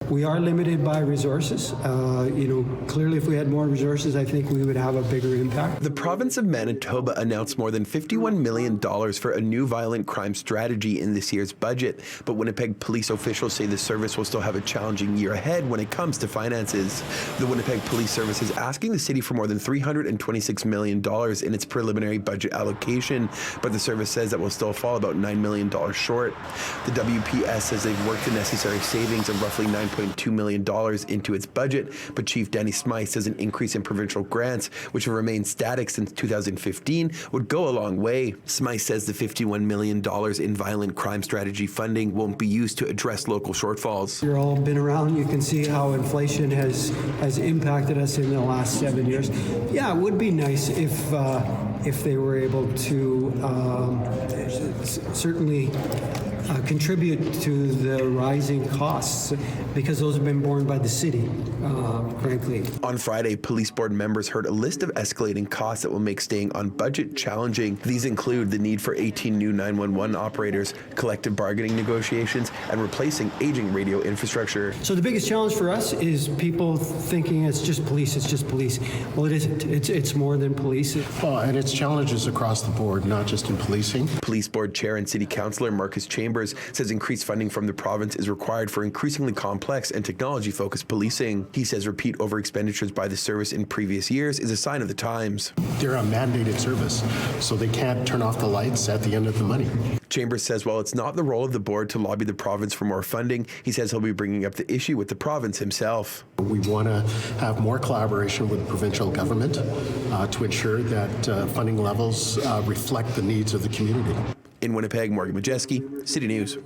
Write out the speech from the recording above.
We are limited by resources. Clearly if we had more resources, I think we would have a bigger impact. The province of Manitoba announced more than $51 million for a new violent crime strategy in this year's budget, but Winnipeg police officials say the service will still have a challenging year ahead when it comes to finances. The Winnipeg Police Service is asking the city for more than $326 million in its preliminary budget allocation, but the service says that will still fall about $9 million short. The WPS says they've worked the necessary savings of roughly $9.2 million into its budget, but Chief Danny Smythe says an increase in provincial grants, which have remained static since 2015, would go a long way. Smythe says the $51 million in violent crime strategy funding won't be used to address local shortfalls. You've all been around, you can see how inflation has impacted us in the last 7 years. Yeah, it would be nice if they were able to certainly contribute to the rising costs, because those have been borne by the city, frankly. On Friday, police board members heard a list of escalating costs that will make staying on budget challenging. These include the need for 18 new 911 operators, collective bargaining negotiations, and replacing aging radio infrastructure. So the biggest challenge for us is people thinking it's just police, it's just police. Well, it isn't. It's more than police. Well, and it's challenges across the board, not just in policing. Police board chair and city councillor Marcus Chambers says increased funding from the province is required for increasingly complex and technology-focused policing. He says repeat over-expenditures by the service in previous years is a sign of the times. They're a mandated service, so they can't turn off the lights at the end of the money. Chambers says while it's not the role of the board to lobby the province for more funding, he says he'll be bringing up the issue with the province himself. We want to have more collaboration with the provincial government to ensure that funding levels reflect the needs of the community. In Winnipeg, Modjeski, City News.